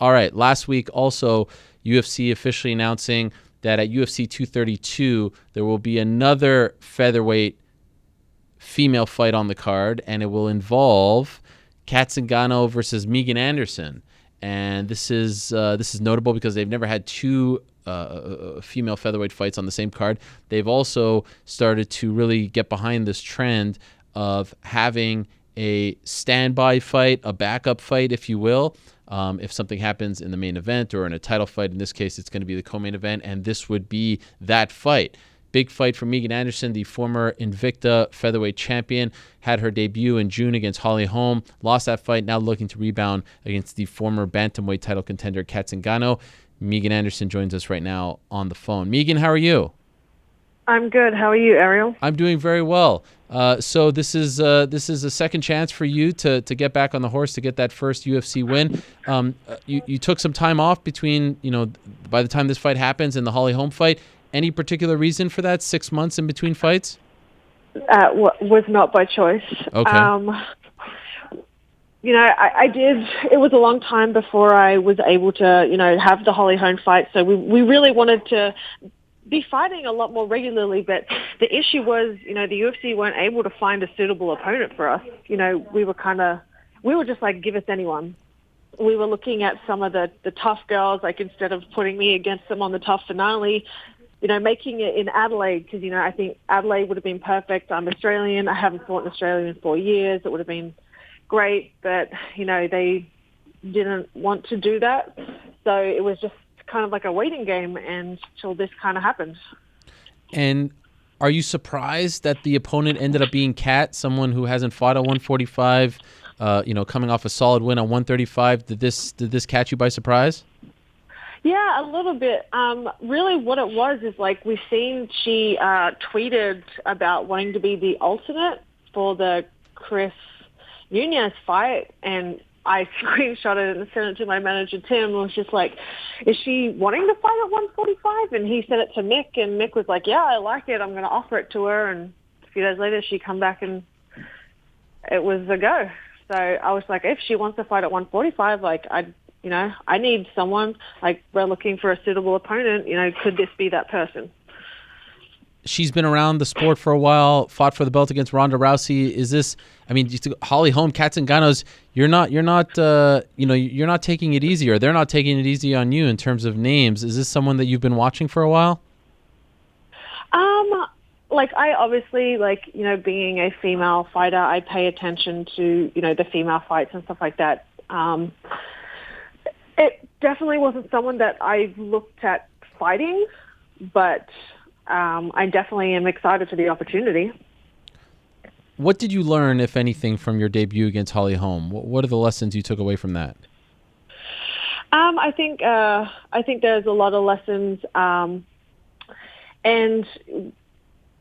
All right. Last week, also, UFC officially announcing that at UFC 232, there will be another featherweight female fight on the card, and it will involve Cat Zingano versus Megan Anderson. And this is notable because they've never had two female featherweight fights on the same card. They've also started to really get behind this trend of having a standby fight, a backup fight, if you will. If something happens in the main event or in a title fight, in this case, it's going to be the co-main event, and this would be that fight. Big fight for Megan Anderson, the former Invicta featherweight champion, had her debut in June against Holly Holm, lost that fight, now looking to rebound against the former Bantamweight title contender Cat Zingano. Megan Anderson joins us right now on the phone. Megan, how are you? I'm good. How are you, Ariel? I'm doing very well. So this is a second chance for you to get back on the horse, to get that first UFC win. You took some time off between, by the time this fight happens and the Holly Holm fight. Any particular reason for that? 6 months in between fights? Was not by choice. Okay. I did. It was a long time before I was able to, have the Holly Holm fight. So we really wanted to be fighting a lot more regularly. But the issue was, the UFC weren't able to find a suitable opponent for us. We were just like, give us anyone. We were looking at some of the tough girls, like instead of putting me against them on the tough finale, making it in Adelaide, because, I think Adelaide would have been perfect. I'm Australian. I haven't fought in Australia in 4 years. It would have been great, but, they didn't want to do that. So it was just kind of like a waiting game until this kind of happened. And are you surprised that the opponent ended up being Cat, someone who hasn't fought at 145, coming off a solid win on 135? Did this catch you by surprise? Yeah, a little bit. Really what it was is like we've seen she tweeted about wanting to be the alternate for the Chris Nunez fight, and I screenshotted it and sent it to my manager, Tim, and was just like, is she wanting to fight at 145? And he sent it to Mick, and Mick was like, yeah, I like it. I'm going to offer it to her. And a few days later, she come back, and it was a go. So I was like, if she wants to fight at 145, like, I need someone, like, we're looking for a suitable opponent. Could this be that person? She's been around the sport for a while, fought for the belt against Ronda Rousey. Is this, Holly Holm, Cat Zingano's, you're not taking it easy, or they're not taking it easy on you in terms of names. Is this someone that you've been watching for a while? I obviously, being a female fighter, I pay attention to, the female fights and stuff like that. It definitely wasn't someone that I looked at fighting, but I definitely am excited for the opportunity. What did you learn, if anything, from your debut against Holly Holm? What are the lessons you took away from that? I think there's a lot of lessons, and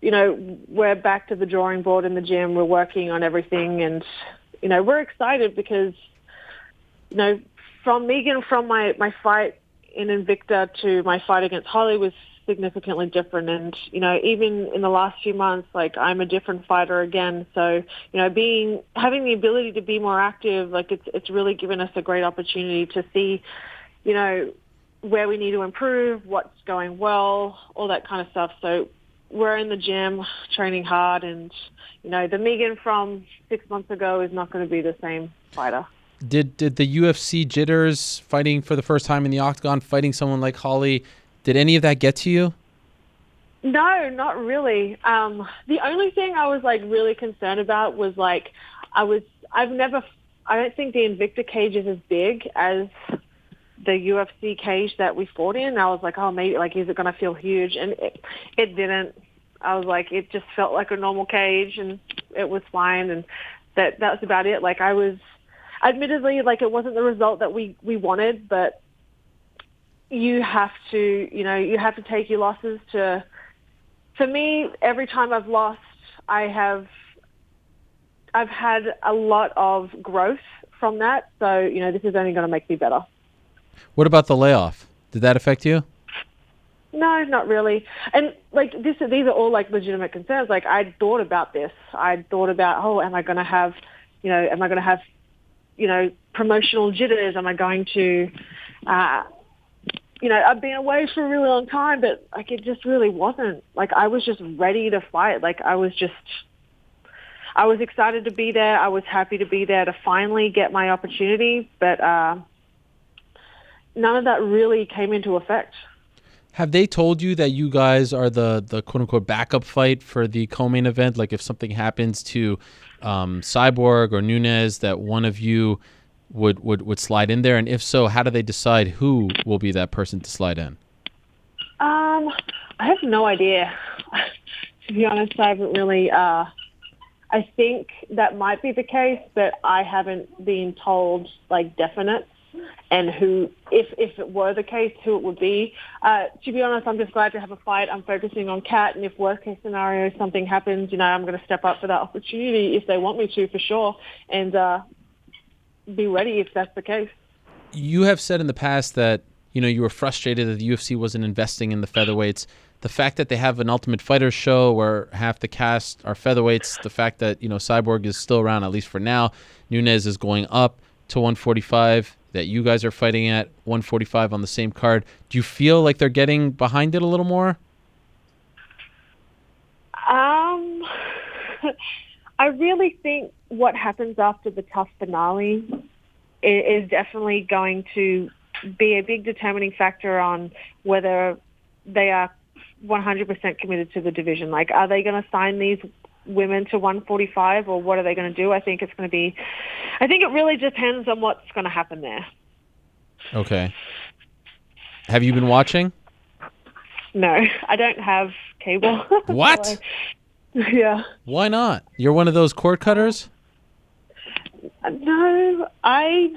we're back to the drawing board in the gym. We're working on everything, and we're excited because from Megan, from my fight in Invicta to my fight against Holly was significantly different. And, even in the last few months, I'm a different fighter again. So, having the ability to be more active, it's really given us a great opportunity to see, where we need to improve, what's going well, all that kind of stuff. So we're in the gym training hard, and, the Megan from 6 months ago is not going to be the same fighter. Did the UFC jitters, fighting for the first time in the Octagon, fighting someone like Holly, did any of that get to you? No, not really. The only thing I was really concerned about was I don't think the Invicta cage is as big as the UFC cage that we fought in. I was like, oh, maybe is it going to feel huge? And it didn't. I was like, it just felt like a normal cage, and it was fine. And that was about it. I was, admittedly, it wasn't the result that we wanted, but you have to take your losses to. For me, every time I've lost, I've had a lot of growth from that. So, this is only going to make me better. What about the layoff? Did that affect you? No, not really. And these are all legitimate concerns. I thought about this. I thought about, am I going to have, promotional jitters? Am I going to I've been away for a really long time, but like it just really wasn't. Like I was just ready to fight. Like I was excited to be there. I was happy to be there to finally get my opportunity, but none of that really came into effect. Have they told you that you guys are the quote-unquote backup fight for the co-main event? Like if something happens to Cyborg or Nunes, that one of you would slide in there? And if so, how do they decide who will be that person to slide in? I have no idea. To be honest, I haven't really... I think that might be the case, but I haven't been told like definite and who, if it were the case, who it would be. To be honest, I'm just glad to have a fight. I'm focusing on Cat, and if worst case scenario something happens, I'm going to step up for that opportunity if they want me to, for sure, and be ready if that's the case. You have said in the past that you were frustrated that the UFC wasn't investing in the featherweights. The fact that they have an Ultimate Fighter show where half the cast are featherweights, the fact that Cyborg is still around, at least for now, Nunes is going up to 145, that you guys are fighting at 145 on the same card. Do you feel like they're getting behind it a little more? I really think what happens after the tough finale is definitely going to be a big determining factor on whether they are 100% committed to the division. Like, are they going to sign these women to 145, or what are they going to do? I think it really depends on what's going to happen there. Okay. Have you been watching? No, I don't have cable. What? So, yeah. Why not? You're one of those cord cutters? No, I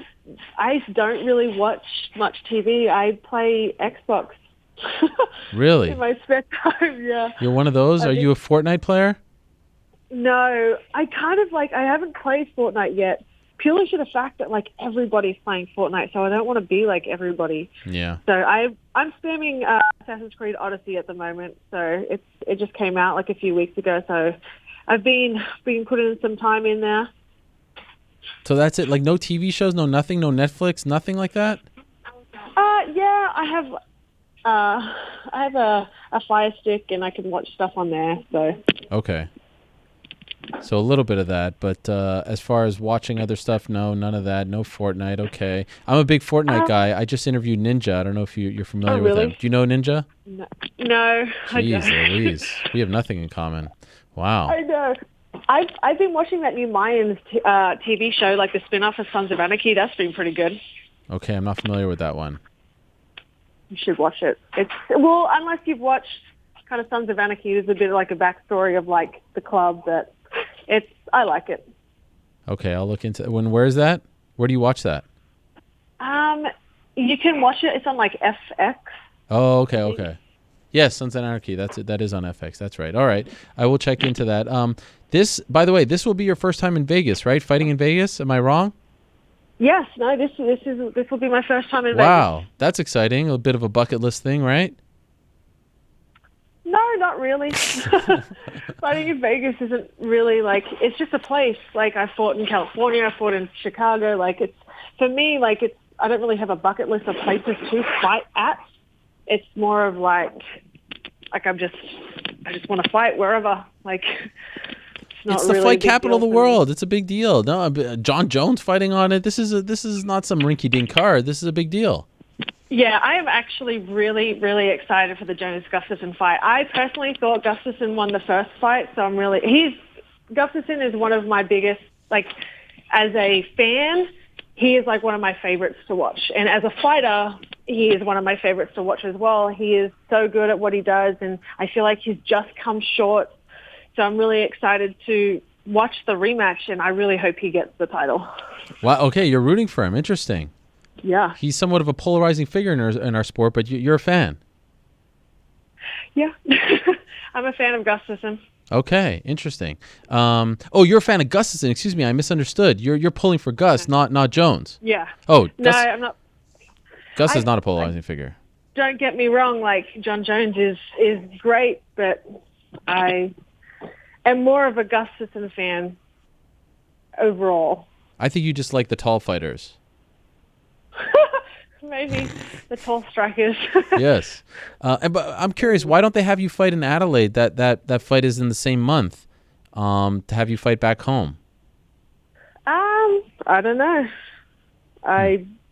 don't really watch much TV. I play Xbox. Really? In my spare time, yeah. You're one of those? Are you a Fortnite player? No, I haven't played Fortnite yet, purely for the fact that like everybody's playing Fortnite, so I don't want to be like everybody. Yeah. So I'm spamming Assassin's Creed Odyssey at the moment. So it just came out like a few weeks ago, so I've been putting some time in there. So that's it? Like no TV shows, no nothing, no Netflix, nothing like that? Yeah, I have a Fire Stick and I can watch stuff on there. So okay. So a little bit of that, but as far as watching other stuff, no, none of that. No Fortnite. Okay, I'm a big Fortnite guy. I just interviewed Ninja. I don't know if you're familiar with him. Do you know Ninja? No, Jeez I don't. Louise, we have nothing in common. Wow. I know. I've been watching that new Mayans TV show, like the spin-off of Sons of Anarchy. That's been pretty good. Okay, I'm not familiar with that one. You should watch it. Unless you've watched kind of Sons of Anarchy, there's a bit of like a backstory of like the club that I like it. Okay, I'll look into it. Where is that? Where do you watch that? You can watch it. It's on like FX. Oh, okay. Yes, Sons of Anarchy. That's it. That is on FX. That's right. All right, I will check into that. By the way, this will be your first time in Vegas, right? Fighting in Vegas. Am I wrong? Yes. No. This will be my first time in Vegas. Wow, that's exciting. A bit of a bucket list thing, right? No, not really. Fighting in Vegas isn't really like, it's just a place. Like I fought in California, I fought in Chicago. Like for me, I don't really have a bucket list of places to fight at. It's more of like I just want to fight wherever. Like it's the fight capital of the world. It's a big deal. No, Jon Jones fighting on it. This is not some rinky-dink card. This is a big deal. Yeah, I am actually really, really excited for the Jones-Gustafsson fight. I personally thought Gustafsson won the first fight, so Gustafsson is one of my biggest, like, as a fan, he is like one of my favorites to watch. And as a fighter, he is one of my favorites to watch as well. He is so good at what he does, and I feel like he's just come short. So I'm really excited to watch the rematch, and I really hope he gets the title. Wow, okay, you're rooting for him. Interesting. Yeah. He's somewhat of a polarizing figure in our sport, but you're a fan. Yeah. I'm a fan of Gustafsson. Okay, interesting. You're a fan of Gustafsson. Excuse me, I misunderstood. You're pulling for Gus, not Jones. Yeah. Oh, no, I'm not. Gus is not a polarizing figure. Don't get me wrong. Like Jon Jones is great, but I am more of a Gustafsson fan overall. I think you just like the tall fighters. maybe the tall strikers. Yes. But I'm curious, why don't they have you fight in Adelaide? That fight is in the same month. To have you fight back home. I don't know.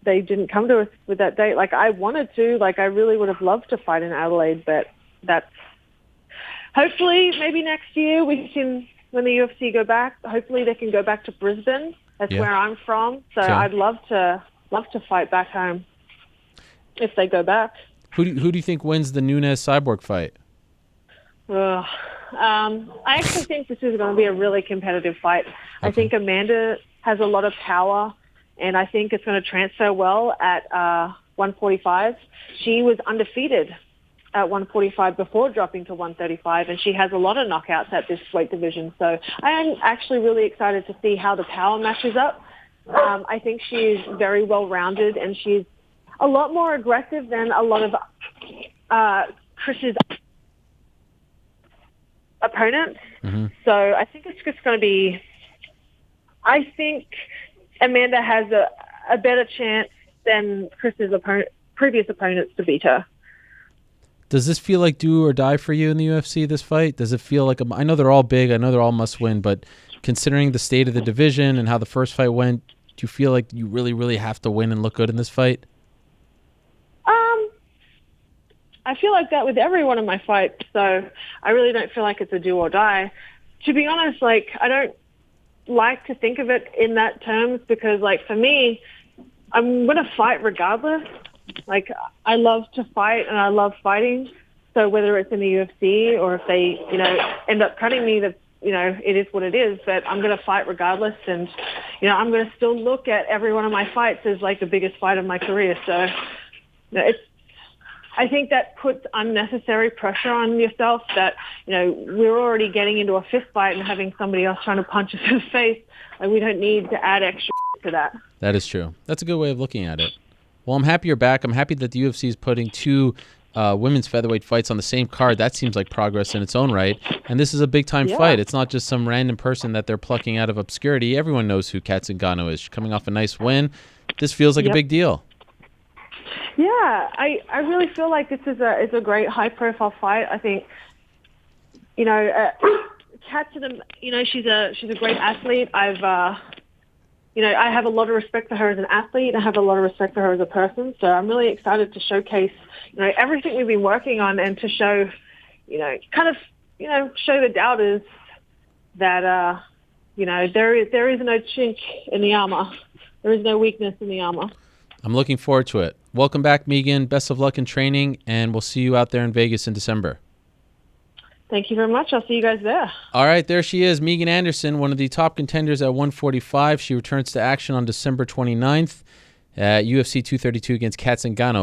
They didn't come to us with that date. Like, I wanted to. Like, I really would have loved to fight in Adelaide, but that's hopefully maybe next year we can, when the UFC go back, hopefully they can go back to Brisbane. That's where I'm from. So okay. I'd love to fight back home if they go back. Who do you think wins the Nunes-Cyborg fight? I actually think this is going to be a really competitive fight. Okay. I think Amanda has a lot of power, and I think it's going to transfer well at 145. She was undefeated at 145 before dropping to 135, and she has a lot of knockouts at this weight division. So I am actually really excited to see how the power matches up. I think she's very well-rounded, and she's a lot more aggressive than a lot of Chris's opponents. Mm-hmm. So I think it's just going to be, I think Amanda has a better chance than Chris's previous opponents to beat her. Does this feel like do or die for you in the UFC, this fight? Does it feel like, I know they're all big, I know they're all must win, but considering the state of the division and how the first fight went, do you feel like you really, really have to win and look good in this fight? I feel like that with every one of my fights, so I really don't feel like it's a do or die. To be honest, like, I don't like to think of it in that terms because, like, for me, I'm going to fight regardless. Like, I love to fight and I love fighting. So whether it's in the UFC or if they, end up cutting me, that, it is what it is. But I'm going to fight regardless. And, I'm going to still look at every one of my fights as, like, the biggest fight of my career. So I think that puts unnecessary pressure on yourself that, we're already getting into a fist fight and having somebody else trying to punch us in the face. Like, we don't need to add extra to that. That is true. That's a good way of looking at it. Well, I'm happy you're back. I'm happy that the UFC is putting two women's featherweight fights on the same card. That seems like progress in its own right. And this is a big-time fight. It's not just some random person that they're plucking out of obscurity. Everyone knows who Cat Zingano is. She's coming off a nice win. This feels like a big deal. Yeah, I really feel like this is a great high-profile fight. I think, Cat's she's a great athlete. I have a lot of respect for her as an athlete. I have a lot of respect for her as a person. So I'm really excited to showcase, everything we've been working on and to show, show the doubters that, there is no chink in the armor. There is no weakness in the armor. I'm looking forward to it. Welcome back, Megan. Best of luck in training, and we'll see you out there in Vegas in December. Thank you very much. I'll see you guys there. All right, there she is, Megan Anderson, one of the top contenders at 145. She returns to action on December 29th at UFC 232 against Cat Zingano.